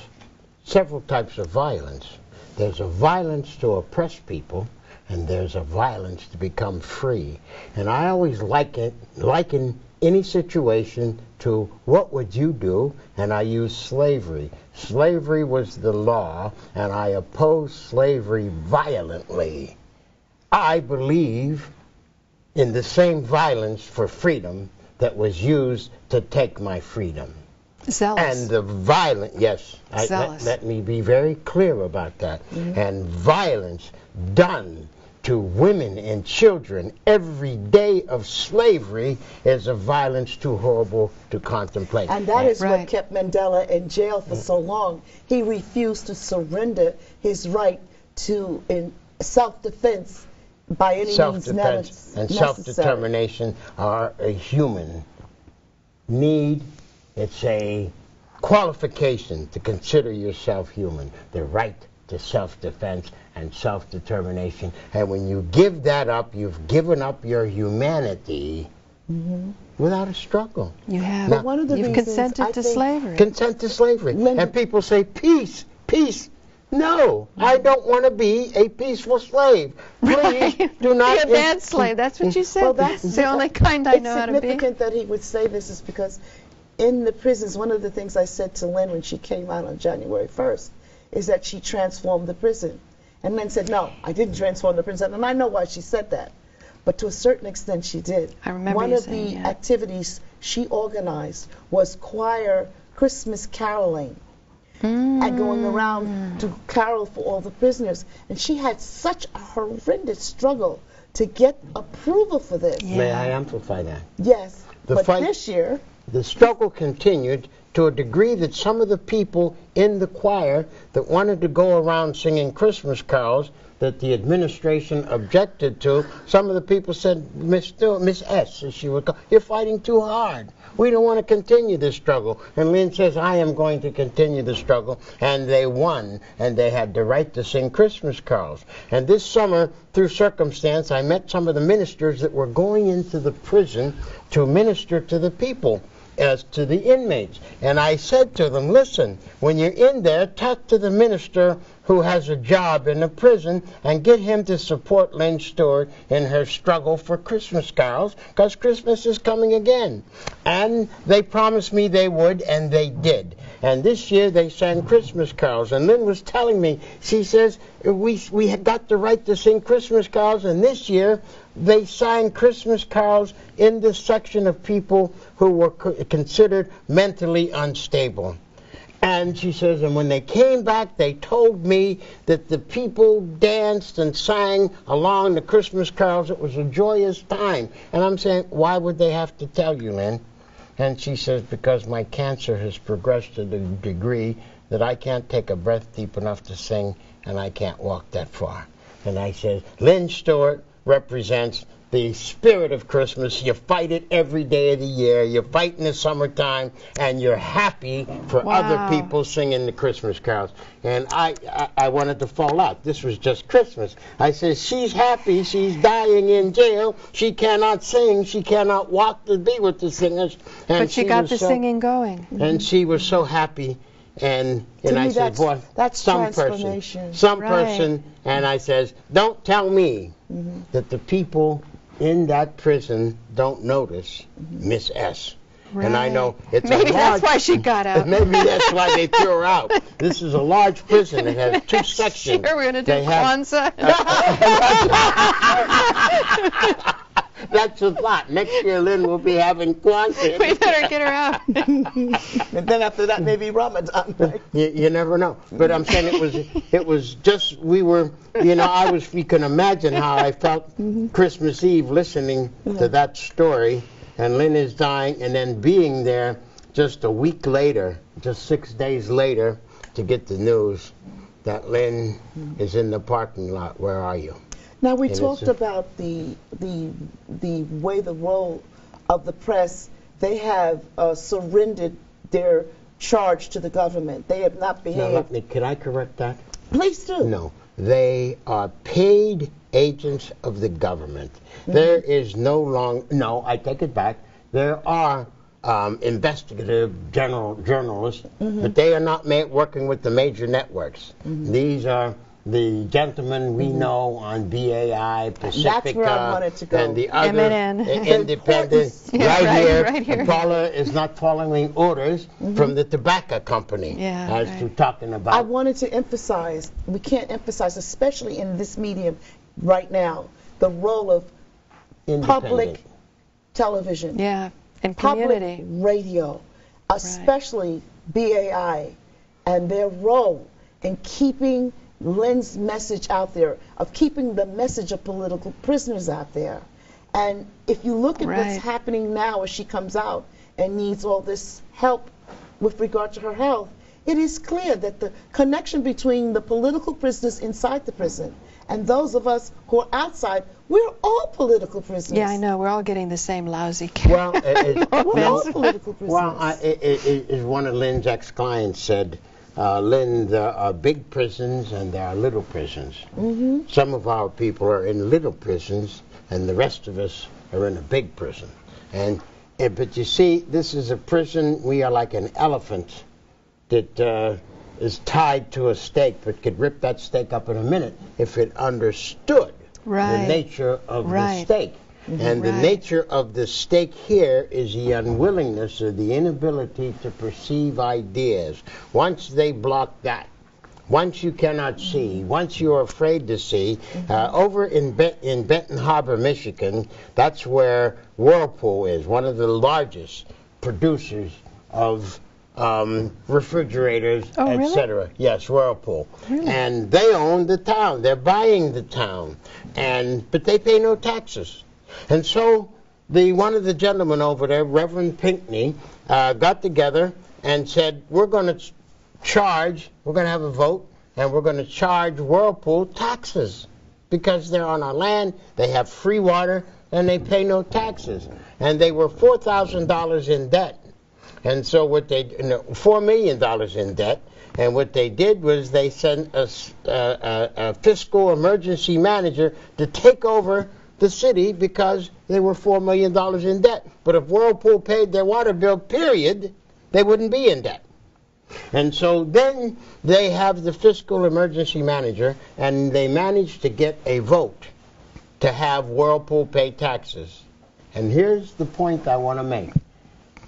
several types of violence. There's a violence to oppress people, and there's a violence to become free. And I always liken any situation to what would you do, and I use slavery. Slavery was the law, and I oppose slavery violently. I believe in the same violence for freedom that was used to take my freedom. Zealous. And the violence, let me be very clear about that. And violence done to women and children every day of slavery is a violence too horrible to contemplate. And that is what kept Mandela in jail for so long. He refused to surrender his right to self-defense by any means necessary. And self-determination are a human need. It's a qualification to consider yourself human. The right to self-defense and self-determination. And when you give that up, you've given up your humanity without a struggle. You have. But one of the You've consented to slavery. Consent to slavery. And people say, peace, peace. No, I don't want to be a peaceful slave. Please do not... Be a bad slave. That's what you said. Well, that's the only kind I know how to be. It's significant that he would say this is because in the prisons, one of the things I said to Lynne when she came out on January 1st is that she transformed the prison. And Lynne said, no, I didn't transform the prison. And I know why she said that. But to a certain extent, she did. I remember one of the activities she organized was choir Christmas caroling. And going around to carol for all the prisoners. And she had such a horrendous struggle to get approval for this. May I amplify that? Yes. But this year... The struggle continued to a degree that some of the people in the choir that wanted to go around singing Christmas carols that the administration objected to, some of the people said, Miss S, as she would call, you're fighting too hard. We don't want to continue this struggle. And Lynne says, I am going to continue the struggle. And they won, and they had the right to sing Christmas carols. And this summer, through circumstance, I met some of the ministers that were going into the prison to minister to the people, as to the inmates. And I said to them, listen, when you're in there, talk to the minister who has a job in the prison and get him to support Lynne Stewart in her struggle for Christmas carols, because Christmas is coming again. And they promised me they would, and they did. And this year they sang Christmas carols. And Lynne was telling me, she says, we had got the right to sing Christmas carols, and this year they sang Christmas carols in this section of people who were considered mentally unstable. And she says, and when they came back, they told me that the people danced and sang along the Christmas carols. It was a joyous time. And I'm saying, why would they have to tell you, Lynne? And she says, because my cancer has progressed to the degree that I can't take a breath deep enough to sing, and I can't walk that far. And I said, Lynne Stewart represents the spirit of Christmas. You fight it every day of the year. You fight in the summertime, and you're happy for other people singing the Christmas carols. And I wanted to fall out. This was just Christmas. I said, she's happy. She's dying in jail. She cannot sing. She cannot walk to be with the singers. And but she got the singing going. And she was so happy. And I said, boy, that's some person, and I says, don't tell me that the people in that prison don't notice Miss S. Right. And I know it's maybe that's why she got out. Maybe that's why they threw her out. This is a large prison. It has 2 sections. Sure, we're going to do Kwanzaa. That's a thought. Next year, Lynne will be having Kwanzaa. We better get her out. And then after that, maybe Ramadan. Right? You never know. But I'm saying it was just, we were, you can imagine how I felt Christmas Eve listening to that story, and Lynne is dying, and then being there just a week later, just 6 days later, to get the news that Lynne is in the parking lot. Where are you? Now, we talked about the way the role of the press, they have surrendered their charge to the government. They have not behaved. Now, could I correct that? Please do. No. They are paid agents of the government. There is no, I take it back. There are investigative journalists, but they are not working with the major networks. These are the gentlemen we know on BAI, Pacifica, that's where I wanted to go. And the other independent, right here. Paula is not following orders from the tobacco company as to talking about. I wanted to emphasize, we can't emphasize, especially in this medium right now, the role of public television, and public radio, especially BAI, and their role in keeping Lynne's message out there, of keeping the message of political prisoners out there. And if you look at what's happening now as she comes out and needs all this help with regard to her health, it is clear that the connection between the political prisoners inside the prison and those of us who are outside, we're all political prisoners. Yeah, I know. We're all getting the same lousy care. Well, we're all political prisoners. Well, as one of Lynne's ex-clients said, Lynne, there are big prisons and there are little prisons. Some of our people are in little prisons, and the rest of us are in a big prison. But you see, this is a prison. We are like an elephant that is tied to a stake, but could rip that stake up in a minute if it understood the nature of the stake. And the nature of the stake here is the unwillingness or the inability to perceive ideas. Once they block that, once you cannot see, once you're afraid to see, over in Benton Harbor, Michigan, that's where Whirlpool is, one of the largest producers of refrigerators, etc. Yes, Whirlpool. And they own the town. They're buying the town. But they pay no taxes. And so one of the gentlemen over there, Reverend Pinckney, got together and said, we're going to have a vote, and we're going to charge Whirlpool taxes because they're on our land, they have free water, and they pay no taxes. And they were $4,000 in debt. And so $4 million in debt. And what they did was they sent a fiscal emergency manager to take over the city because they were $4 million in debt. But if Whirlpool paid their water bill, period, they wouldn't be in debt. And so then they have the fiscal emergency manager, and they managed to get a vote to have Whirlpool pay taxes. And here's the point I want to make.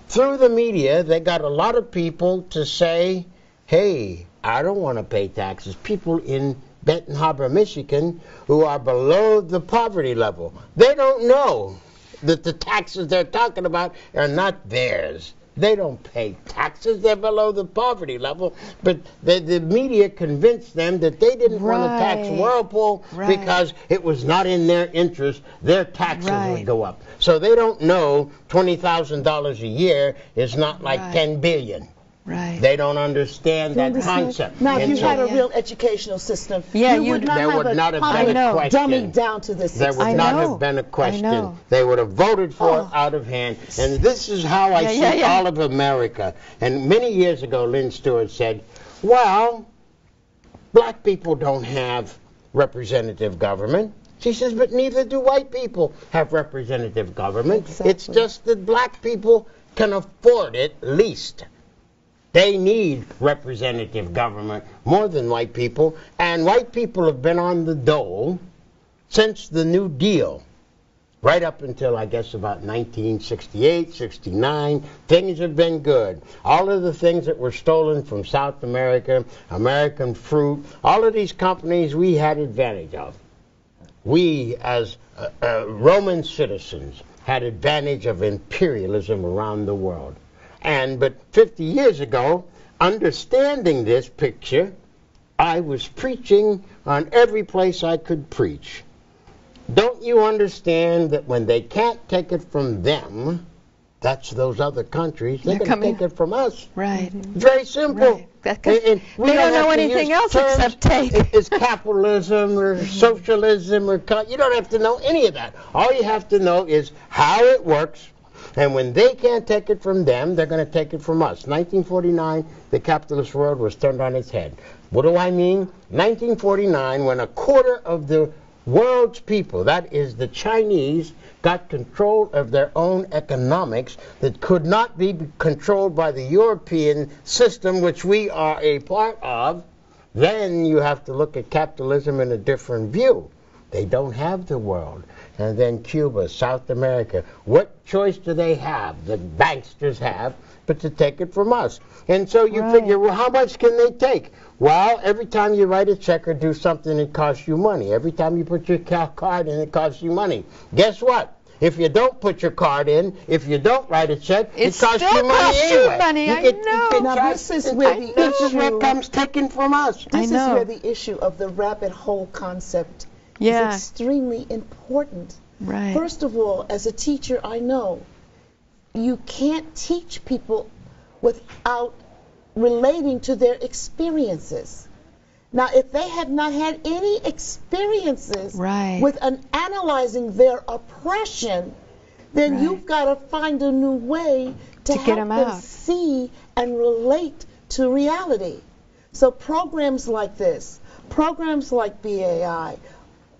through the media, they got a lot of people to say, hey, I don't want to pay taxes. People in Benton Harbor, Michigan, who are below the poverty level. They don't know that the taxes they're talking about are not theirs. They don't pay taxes. They're below the poverty level. But the media convinced them that they didn't want to tax Whirlpool because it was not in their interest. Their taxes would go up. So they don't know $20,000 a year is not like $10 billion. Right. They don't understand that concept. Now, if you had a real educational system, there would not have been a question. Dumbing down to this. There would not have been a question. They would have voted for it out of hand. And this is how I see all of America. And many years ago, Lynne Stewart said, well, black people don't have representative government. She says, but neither do white people have representative government. Exactly. It's just that black people can afford it least. They need representative government more than white people, and white people have been on the dole since the New Deal, right up until, I guess, about 1968, 69. Things have been good. All of the things that were stolen from South America, American fruit, all of these companies we had advantage of. We, as Roman citizens, had advantage of imperialism around the world. But 50 years ago, understanding this picture, I was preaching on every place I could preach. Don't you understand that when they can't take it from them, that's those other countries, they're going to take it from us. Right. Very simple. Right. And they don't know anything else except take. It's capitalism or socialism or you don't have to know any of that. All you have to know is how it works. And when they can't take it from them, they're going to take it from us. 1949, the capitalist world was turned on its head. What do I mean? 1949, when a quarter of the world's people, that is the Chinese, got control of their own economics that could not be controlled by the European system, which we are a part of, then you have to look at capitalism in a different view. They don't have the world. And then Cuba, South America. What choice do they have, the banksters have, but to take it from us? And so you figure, well, how much can they take? Well, every time you write a check or do something, it costs you money. Every time you put your card in, it costs you money. Guess what? If you don't put your card in, if you don't write a check, it costs you money anyway. Now, this is where the issue comes taken from us. This is where the issue of the rabbit hole concept is extremely important. Right. First of all, as a teacher, I know you can't teach people without relating to their experiences. Now, if they have not had any experiences with analyzing their oppression, then you've got to find a new way to help them see and relate to reality. So programs like this, programs like BAI,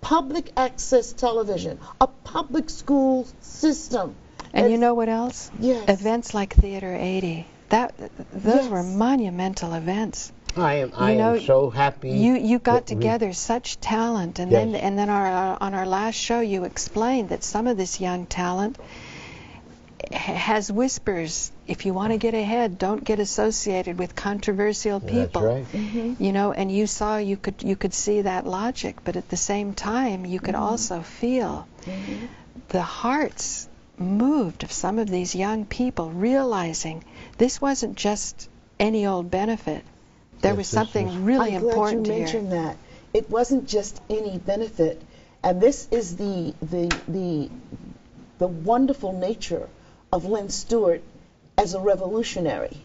public access television, a public school system. And you know what else? Yes. Events like Theater 80. Those were monumental events. I am so happy. You got together such talent, and then on our last show you explained that some of this young talent has whispers. If you want to get ahead, don't get associated with controversial people. That's right. Mm-hmm. You know, and you could see that logic, but at the same time you could also feel the hearts moved of some of these young people, realizing this wasn't just any old benefit. There was something really important here. I'm glad you mentioned that. It wasn't just any benefit, and this is the wonderful nature of Lynne Stewart as a revolutionary,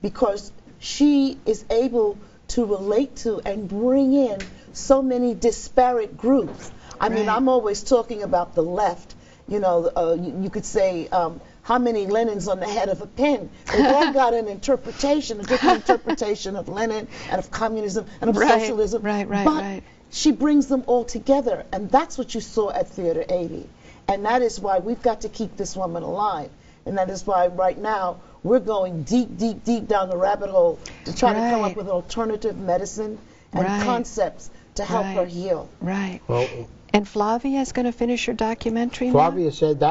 because she is able to relate to and bring in so many disparate groups. I mean, I'm always talking about the left. You know, you could say, how many Lenins on the head of a pin? They've all got an interpretation, a different interpretation of Lenin and of communism and of socialism. But she brings them all together, and that's what you saw at Theater 80. And that is why we've got to keep this woman alive. And that is why right now we're going deep, deep, deep down the rabbit hole to try to come up with alternative medicine and concepts to help her heal. Right. Well, And Flavia is going to finish her documentary now? Flavia said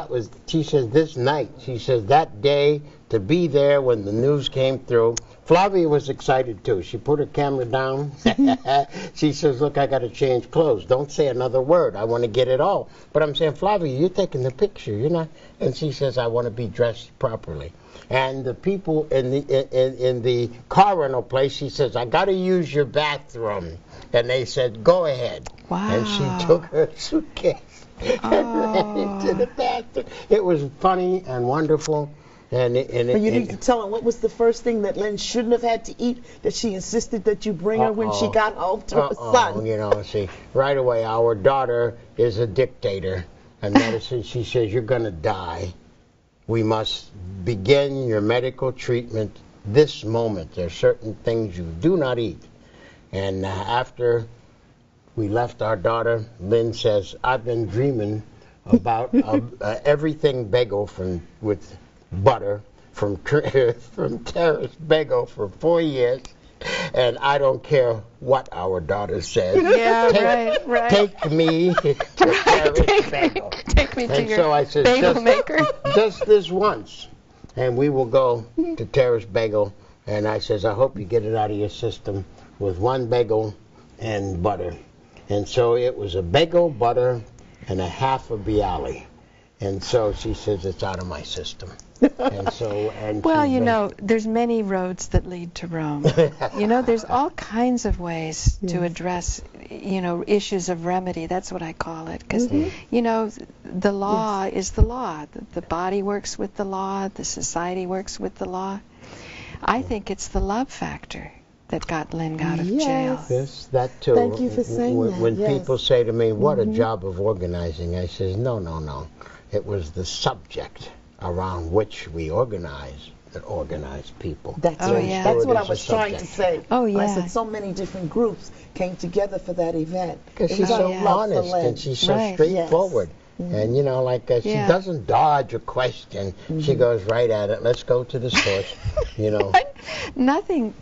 she says this night, she says that day, to be there when the news came through. Flavia was excited too. She put her camera down. She says, look, I got to change clothes. Don't say another word. I want to get it all. But I'm saying, Flavia, you're taking the picture, you're not. And she says, I want to be dressed properly. And the people in the car rental place, she says, I got to use your bathroom. And they said, go ahead. Wow. And she took her suitcase and ran into the bathroom. It was funny and wonderful. But you need to tell her, what was the first thing that Lynne shouldn't have had to eat that she insisted that you bring her when she got home to her son? You know, see, right away, our daughter is a dictator. And medicine, she says, you're going to die. We must begin your medical treatment this moment. There are certain things you do not eat. And after we left our daughter, Lynne says, I've been dreaming about everything bagel with butter from Terrace Bagel for 4 years, and I don't care what our daughter says. Yeah, right. Take me to Terrace Bagel. Take me to and your so I said, bagel maker. Just this once, and we will go to Terrace Bagel. And I says, I hope you get it out of your system with one bagel and butter. And so it was a bagel, butter, and a half a bialy. And so she says, it's out of my system. Well, you know, there's many roads that lead to Rome. You know, there's all kinds of ways to address, you know, issues of remedy. That's what I call it. Because, you know, the law is the law. The body works with the law. The society works with the law. I think it's the love factor that got Lynne out of jail. Yes, that too. Thank you for saying that. When people say to me, what a job of organizing, I says, no. It was the subject around which we organize that organized people. That's That's what I was trying to say. Oh, yeah. I said so many different groups came together for that event. Because she's so honest and she's so straightforward. And, you know, like she doesn't dodge a question. She goes right at it. Let's go to the source, you know. Nothing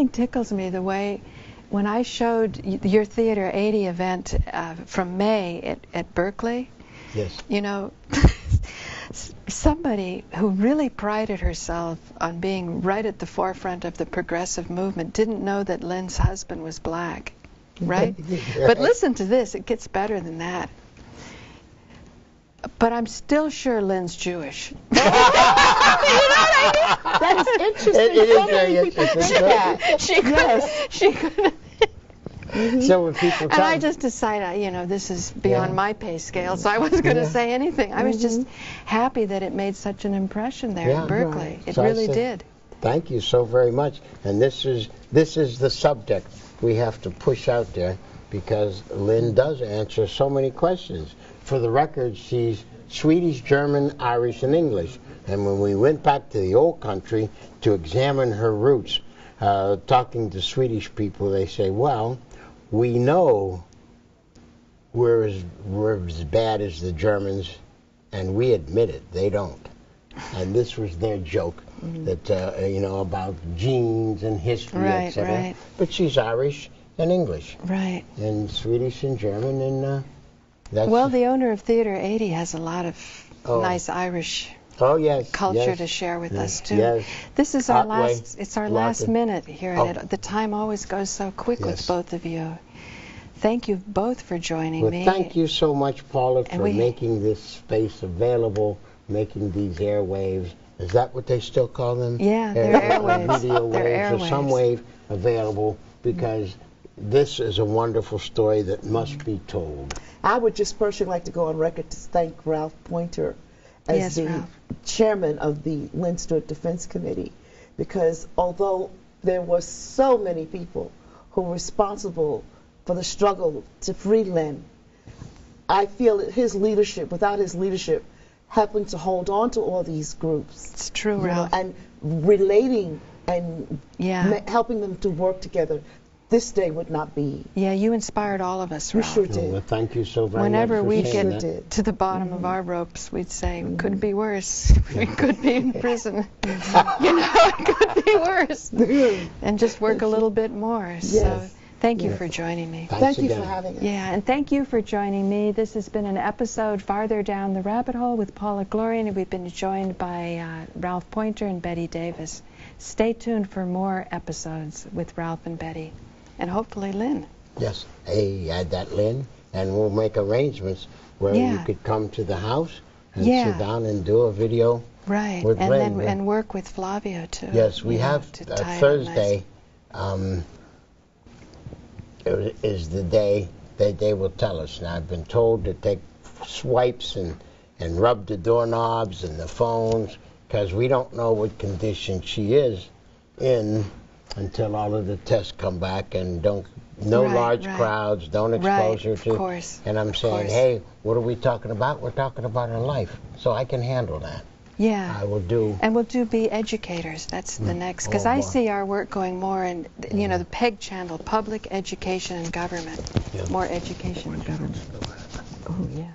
tickles me the way when I showed your Theater 80 event from May at Berkeley. Yes. You know, somebody who really prided herself on being right at the forefront of the progressive movement didn't know that Lynne's husband was black, right? But listen to this. It gets better than that. But I'm still sure Lynne's Jewish. That is interesting. It is very interesting. She could. So when people and I just decided, you know, this is beyond my pay scale, so I wasn't going to say anything. I was just happy that it made such an impression there in Berkeley. It so really did. Thank you so very much. And this is the subject we have to push out there, because Lynne does answer so many questions. For the record, she's Swedish, German, Irish, and English. And when we went back to the old country to examine her roots, talking to Swedish people, they say, well, we know we're as bad as the Germans, and we admit it. They don't. And this was their joke, that, you know, about genes and history, etc. Right. But she's Irish and English. Right. And Swedish and German, and that's... Well, the owner of Theater 80 has a lot of nice Irish culture to share with us, too. Yes. This is our last minute here, and the time always goes so quick with both of you. Thank you both for joining me. Thank you so much, Paula, for making this space available, making these airwaves. Is that what they still call them? Yeah, they're airwaves. Video waves or some wave available, because this is a wonderful story that must be told. I would just personally like to go on record to thank Ralph Pointer as the chairman of the Lynne Stewart Defense Committee, because although there were so many people who were responsible for the struggle to free Lynne, I feel that his leadership, without his leadership, helping to hold on to all these groups. It's true, Ralph. And relating and helping them to work together, this day would not be. Yeah, you inspired all of us, Ralph. You sure did. Well, thank you so very Whenever much. Whenever we get to the bottom of our ropes, we'd say, it couldn't be worse. We could be in prison. You know, it could be worse. And just work a little bit more. So Thank you for joining me. Thank you for having us. Yeah, and thank you for joining me. This has been an episode Farther Down the Rabbit Hole with Paula Gloria, and we've been joined by Ralph Pointer and Betty Davis. Stay tuned for more episodes with Ralph and Betty, and hopefully Lynne. Yes, hey, add that, Lynne, and we'll make arrangements where you could come to the house and sit down and do a video. Right, with and Lynne. and work with Flavio too. Yes, we have Thursday. Is the day that they will tell us. Now, I've been told to take swipes and rub the doorknobs and the phones, because we don't know what condition she is in until all of the tests come back, and no large crowds, don't expose her to. Of course. And I'm saying, hey, what are we talking about? We're talking about her life, so I can handle that. Yeah. I will do. And we'll be educators. That's the next. Because I see our work going more in, the PEG channel, public education and government. More education and government. Oh, yeah.